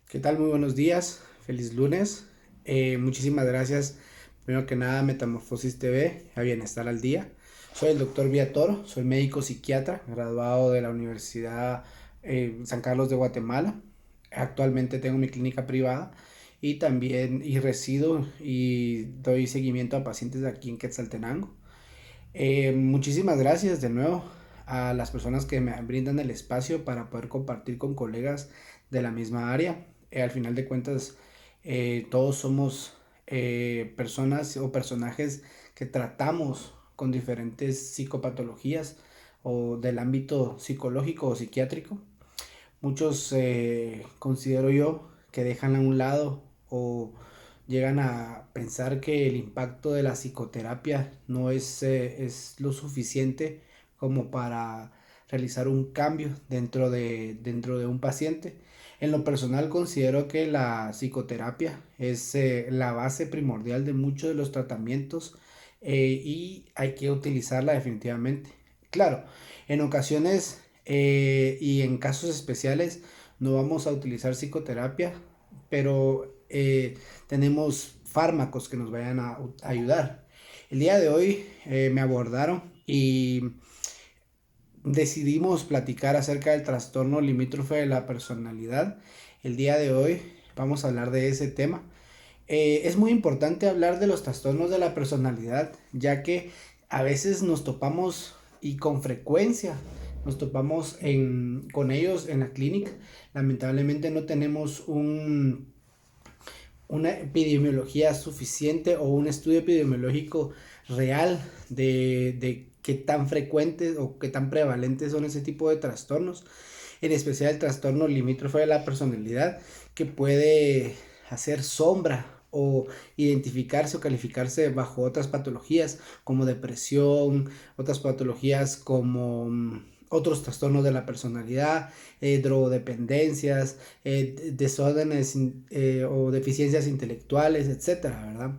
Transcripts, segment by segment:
¿Qué tal? Muy buenos días, feliz lunes. Muchísimas gracias, primero que nada, Metamorfosis TV, a Bienestar al Día. Soy el doctor Toro, soy médico psiquiatra, graduado de la Universidad San Carlos de Guatemala. Actualmente tengo mi clínica privada y también resido y doy seguimiento a pacientes aquí en Quetzaltenango. Muchísimas gracias de nuevo a las personas que me brindan el espacio para poder compartir con colegas de la misma área. Al final de cuentas, todos somos personas o personajes que tratamos con diferentes psicopatologías o del ámbito psicológico o psiquiátrico. Muchos considero yo que dejan a un lado o llegan a pensar que el impacto de la psicoterapia no es lo suficiente como para realizar un cambio dentro de un paciente. En lo personal considero que la psicoterapia es la base primordial de muchos de los tratamientos y hay que utilizarla definitivamente. Claro, en ocasiones y en casos especiales no vamos a utilizar psicoterapia, pero tenemos fármacos que nos vayan a ayudar. El día de hoy me abordaron y decidimos platicar acerca del trastorno limítrofe de la personalidad. El día de hoy vamos a hablar de ese tema. Es muy importante hablar de los trastornos de la personalidad, ya que a veces nos topamos y con frecuencia nos topamos con ellos en la clínica. Lamentablemente no tenemos una epidemiología suficiente o un estudio epidemiológico real de qué tan frecuentes o qué tan prevalentes son ese tipo de trastornos, en especial el trastorno limítrofe de la personalidad, que puede hacer sombra o identificarse o calificarse bajo otras patologías como depresión, otras patologías como otros trastornos de la personalidad, drogodependencias, desórdenes o deficiencias intelectuales, etcétera, ¿verdad?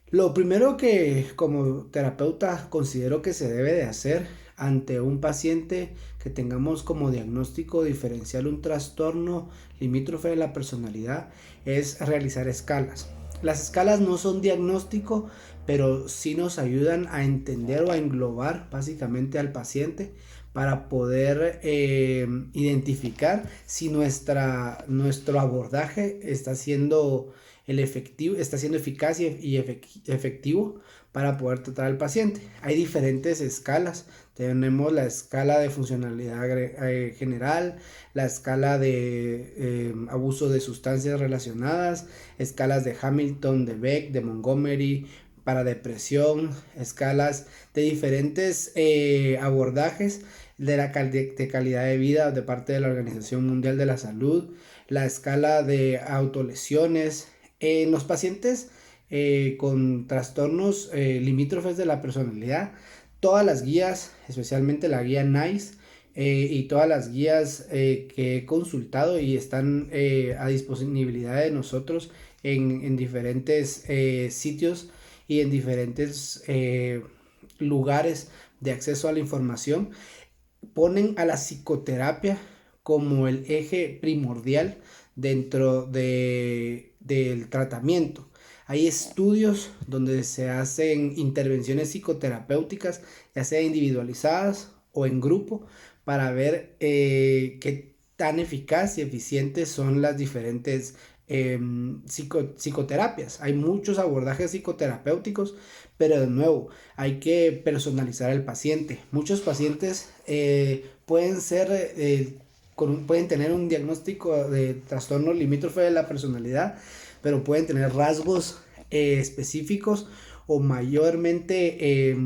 Lo primero que como terapeuta considero que se debe de hacer ante un paciente que tengamos como diagnóstico diferencial un trastorno limítrofe de la personalidad es realizar escalas. Las escalas no son diagnóstico, pero sí nos ayudan a entender o a englobar básicamente al paciente para poder identificar si nuestro abordaje está siendo está siendo eficaz y efectivo para poder tratar al paciente. Hay diferentes escalas. Tenemos la escala de funcionalidad general, la escala de abuso de sustancias relacionadas, escalas de Hamilton, de Beck, de Montgomery, para depresión, escalas de diferentes abordajes de la de calidad de vida de parte de la Organización Mundial de la Salud, la escala de autolesiones. En los pacientes con trastornos limítrofes de la personalidad, todas las guías, especialmente la guía NICE y todas las guías que he consultado y están a disponibilidad de nosotros en diferentes sitios y en diferentes lugares de acceso a la información, ponen a la psicoterapia como el eje primordial del tratamiento. Hay estudios donde se hacen intervenciones psicoterapéuticas, ya sea individualizadas o en grupo, para ver qué tan eficaz y eficientes son las diferentes psicoterapias. Hay muchos abordajes psicoterapéuticos, pero de nuevo, hay que personalizar al paciente. Muchos pacientes pueden ser pueden tener un diagnóstico de trastorno limítrofe de la personalidad, pero pueden tener rasgos específicos o mayormente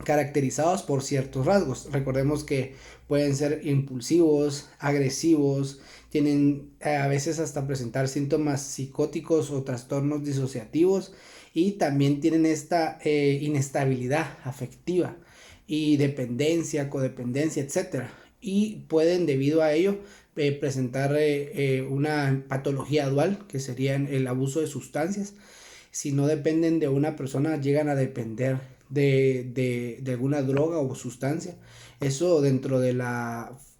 caracterizados por ciertos rasgos. Recordemos que pueden ser impulsivos, agresivos, tienen a veces hasta presentar síntomas psicóticos o trastornos disociativos y también tienen esta inestabilidad afectiva y dependencia, codependencia, etcétera. Y pueden debido a ello presentar una patología dual que sería el abuso de sustancias. Si no dependen de una persona, llegan a depender de alguna droga o sustancia. Eso dentro de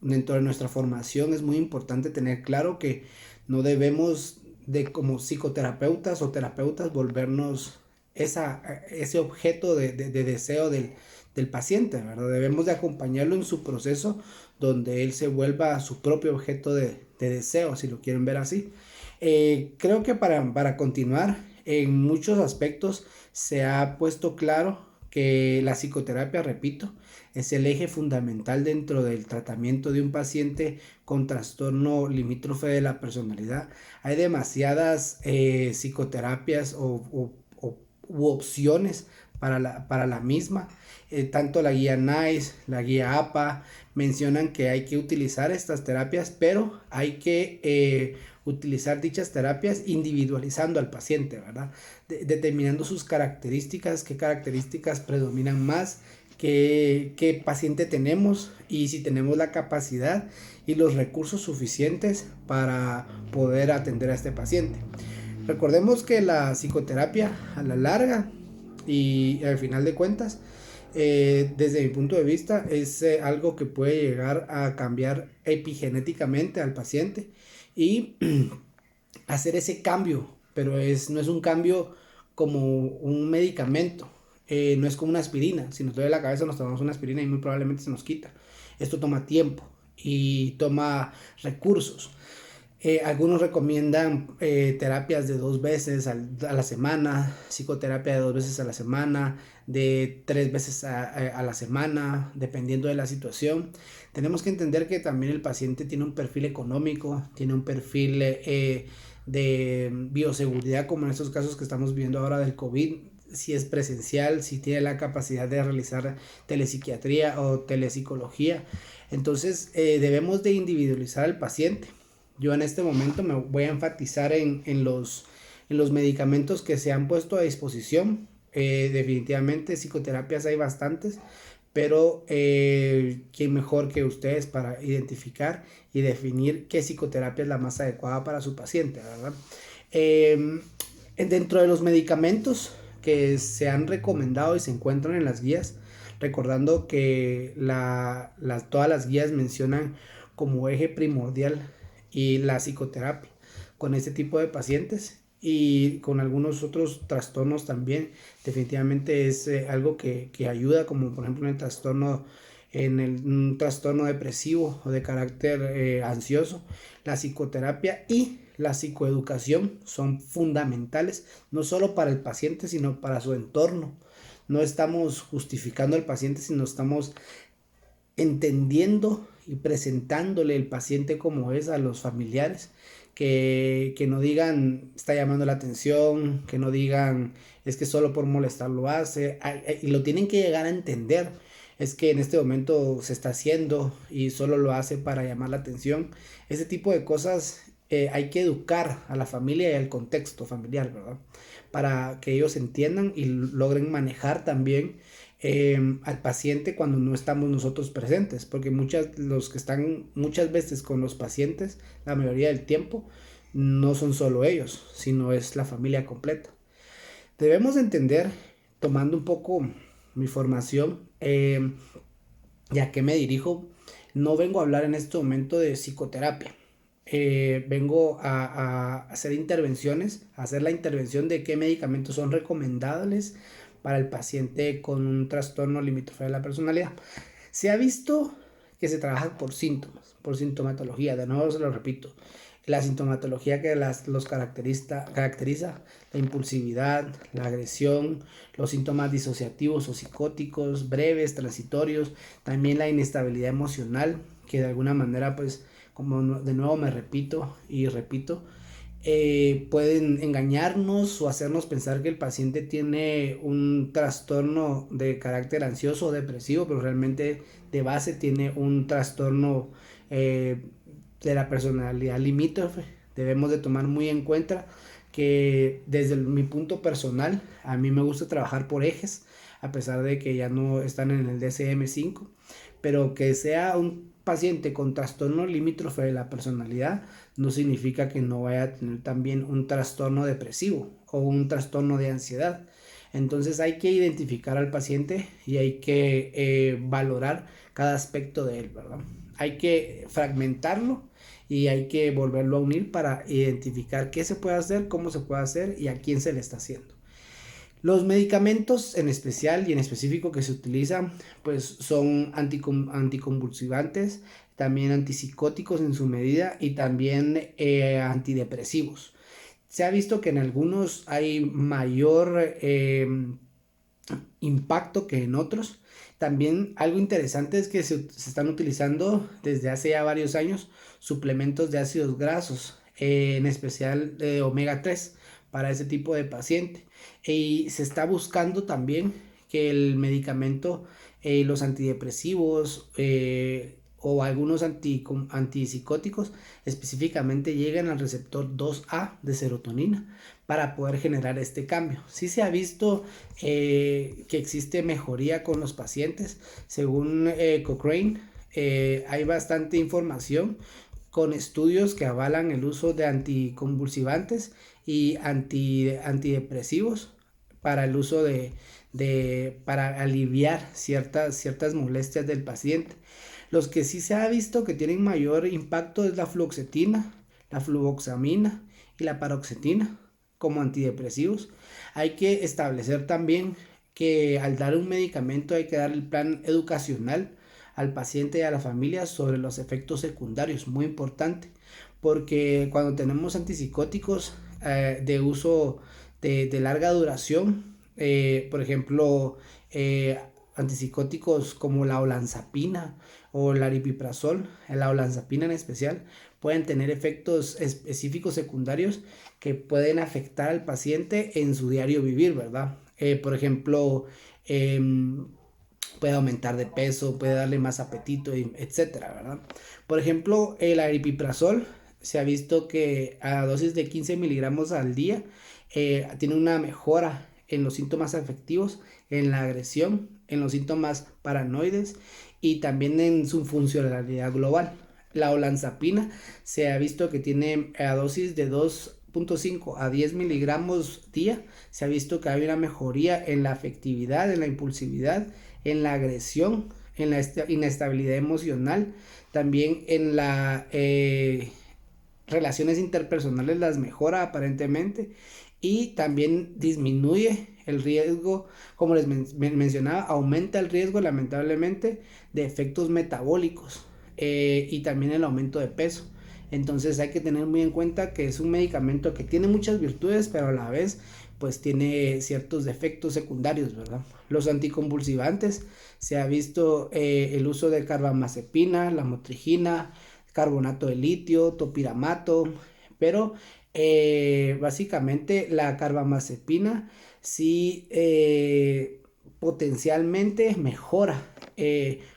dentro de nuestra formación es muy importante tener claro que no debemos de como psicoterapeutas o terapeutas volvernos ese objeto de deseo del paciente, ¿verdad? Debemos de acompañarlo en su proceso donde él se vuelva su propio objeto de deseo, si lo quieren ver así. Creo que para continuar, en muchos aspectos se ha puesto claro que la psicoterapia, repito, es el eje fundamental dentro del tratamiento de un paciente con trastorno limítrofe de la personalidad. Hay demasiadas psicoterapias u opciones para la misma. Tanto la guía NICE, la guía APA mencionan que hay que utilizar estas terapias, pero hay que utilizar dichas terapias individualizando al paciente, ¿verdad? Determinando sus características, qué características predominan más, qué paciente tenemos y si tenemos la capacidad y los recursos suficientes para poder atender a este paciente. Recordemos que la psicoterapia a la larga y al final de cuentas, desde mi punto de vista, es algo que puede llegar a cambiar epigenéticamente al paciente y hacer ese cambio, pero no es un cambio como un medicamento, no es como una aspirina. Si nos duele la cabeza nos tomamos una aspirina y muy probablemente se nos quita. Esto toma tiempo y toma recursos. Algunos recomiendan terapias de 2 veces a la semana, psicoterapia de 2 veces a la semana, de 3 veces a la semana, dependiendo de la situación. Tenemos que entender que también el paciente tiene un perfil económico, tiene un perfil de bioseguridad, como en estos casos que estamos viendo ahora del COVID, si es presencial, si tiene la capacidad de realizar telepsiquiatría o telepsicología. Entonces debemos de individualizar al paciente. Yo en este momento me voy a enfatizar en los medicamentos que se han puesto a disposición. Definitivamente psicoterapias hay bastantes, pero quién mejor que ustedes para identificar y definir qué psicoterapia es la más adecuada para su paciente, ¿verdad? Dentro de los medicamentos que se han recomendado y se encuentran en las guías, recordando que todas las guías mencionan como eje primordial y la psicoterapia con este tipo de pacientes y con algunos otros trastornos también. Definitivamente es algo que ayuda, como por ejemplo un trastorno depresivo o de carácter ansioso. La psicoterapia y la psicoeducación son fundamentales, no solo para el paciente, sino para su entorno. No estamos justificando al paciente, sino estamos entendiendo y presentándole el paciente como es a los familiares, que no digan está llamando la atención, que no digan es que solo por molestar lo hace, y lo tienen que llegar a entender, es que en este momento se está haciendo y solo lo hace para llamar la atención. Ese tipo de cosas hay que educar a la familia y al contexto familiar, ¿verdad? Para que ellos entiendan y logren manejar también al paciente cuando no estamos nosotros presentes, porque los que están muchas veces con los pacientes, la mayoría del tiempo, no son solo ellos, sino es la familia completa. Debemos entender, tomando un poco mi formación, y a qué me dirijo, no vengo a hablar en este momento de psicoterapia. Vengo a hacer intervenciones, a hacer la intervención de qué medicamentos son recomendables para el paciente con un trastorno limítrofe de la personalidad. Se ha visto que se trabaja por síntomas, por sintomatología. De nuevo se lo repito, la sintomatología que los caracteriza, la impulsividad, la agresión, los síntomas disociativos o psicóticos, breves, transitorios, también la inestabilidad emocional, que de alguna manera, pues, como de nuevo me repito y repito, pueden engañarnos o hacernos pensar que el paciente tiene un trastorno de carácter ansioso o depresivo, pero realmente de base tiene un trastorno de la personalidad limítrofe. Debemos de tomar muy en cuenta que desde mi punto personal, a mí me gusta trabajar por ejes, a pesar de que ya no están en el DSM-5, pero que sea un paciente con trastorno limítrofe de la personalidad no significa que no vaya a tener también un trastorno depresivo o un trastorno de ansiedad. Entonces hay que identificar al paciente y hay que valorar cada aspecto de él, ¿verdad? Hay que fragmentarlo y hay que volverlo a unir para identificar qué se puede hacer, cómo se puede hacer y a quién se le está haciendo. Los medicamentos en especial y en específico que se utilizan, pues son anticonvulsivantes, también antipsicóticos en su medida y también antidepresivos. Se ha visto que en algunos hay mayor impacto que en otros. También algo interesante es que se están utilizando desde hace ya varios años suplementos de ácidos grasos, en especial de omega 3 para ese tipo de paciente. Y se está buscando también que el medicamento, los antidepresivos o algunos antipsicóticos específicamente lleguen al receptor 2A de serotonina para poder generar este cambio. Sí se ha visto que existe mejoría con los pacientes. Según Cochrane, hay bastante información con estudios que avalan el uso de anticonvulsivantes y antidepresivos para el uso para aliviar ciertas molestias del paciente. Los que sí se ha visto que tienen mayor impacto es la fluoxetina, la fluvoxamina y la paroxetina como antidepresivos. Hay que establecer también que al dar un medicamento hay que dar el plan educacional al paciente y a la familia sobre los efectos secundarios, muy importante, porque cuando tenemos antipsicóticos de uso de larga duración, por ejemplo, antipsicóticos como la olanzapina o el aripiprazol, la olanzapina en especial, pueden tener efectos específicos secundarios que pueden afectar al paciente en su diario vivir, ¿verdad? Por ejemplo, puede aumentar de peso, puede darle más apetito, etcétera, ¿verdad? Por ejemplo, el aripiprazol se ha visto que a dosis de 15 miligramos al día tiene una mejora en los síntomas afectivos, en la agresión, en los síntomas paranoides y también en su funcionalidad global. La olanzapina se ha visto que tiene a dosis de 2.5 a 10 miligramos día, se ha visto que hay una mejoría en la afectividad, en la impulsividad, en la agresión, en la inestabilidad emocional, también en las relaciones interpersonales las mejora aparentemente y también disminuye el riesgo, como les mencionaba, aumenta el riesgo lamentablemente de efectos metabólicos y también el aumento de peso. Entonces hay que tener muy en cuenta que es un medicamento que tiene muchas virtudes, pero a la vez pues tiene ciertos defectos secundarios, ¿verdad? Los anticonvulsivantes, se ha visto el uso de carbamazepina, la motrigina, carbonato de litio, topiramato, pero básicamente la carbamazepina sí potencialmente mejora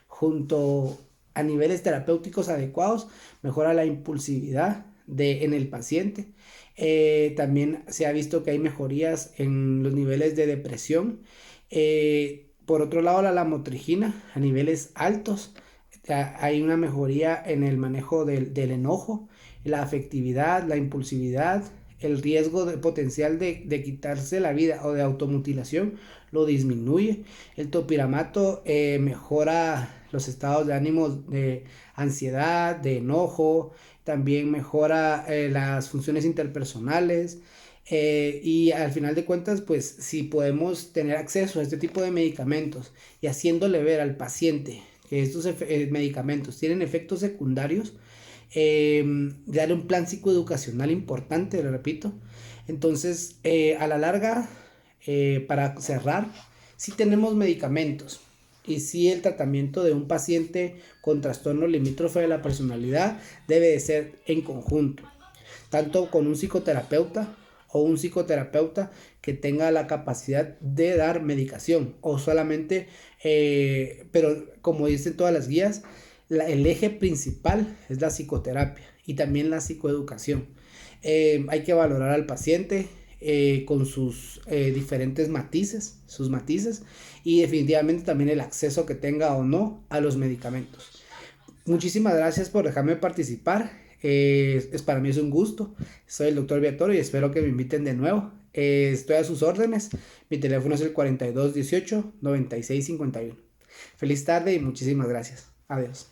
junto a niveles terapéuticos adecuados, mejora la impulsividad en el paciente. También se ha visto que hay mejorías en los niveles de depresión. Por otro lado, la lamotrigina a niveles altos, hay una mejoría en el manejo del enojo, la afectividad, la impulsividad, el riesgo potencial de quitarse la vida o de automutilación lo disminuye. El topiramato mejora los estados de ánimo de ansiedad, de enojo, también mejora las funciones interpersonales. Y al final de cuentas, pues si podemos tener acceso a este tipo de medicamentos y haciéndole ver al paciente que estos medicamentos tienen efectos secundarios, darle un plan psicoeducacional importante, le repito. Entonces, a la larga, para cerrar, si tenemos medicamentos y si el tratamiento de un paciente con trastorno limítrofe de la personalidad debe de ser en conjunto, tanto con un psicoterapeuta o un psicoterapeuta que tenga la capacidad de dar medicación o solamente, pero como dicen todas las guías, el eje principal es la psicoterapia y también la psicoeducación. Hay que valorar al paciente con sus diferentes matices, sus matices y definitivamente también el acceso que tenga o no a los medicamentos. Muchísimas gracias por dejarme participar. Para mí es un gusto. Soy el doctor Viatorio y espero que me inviten de nuevo. Estoy a sus órdenes. Mi teléfono es el 4218-9651. Feliz tarde y muchísimas gracias. Adiós.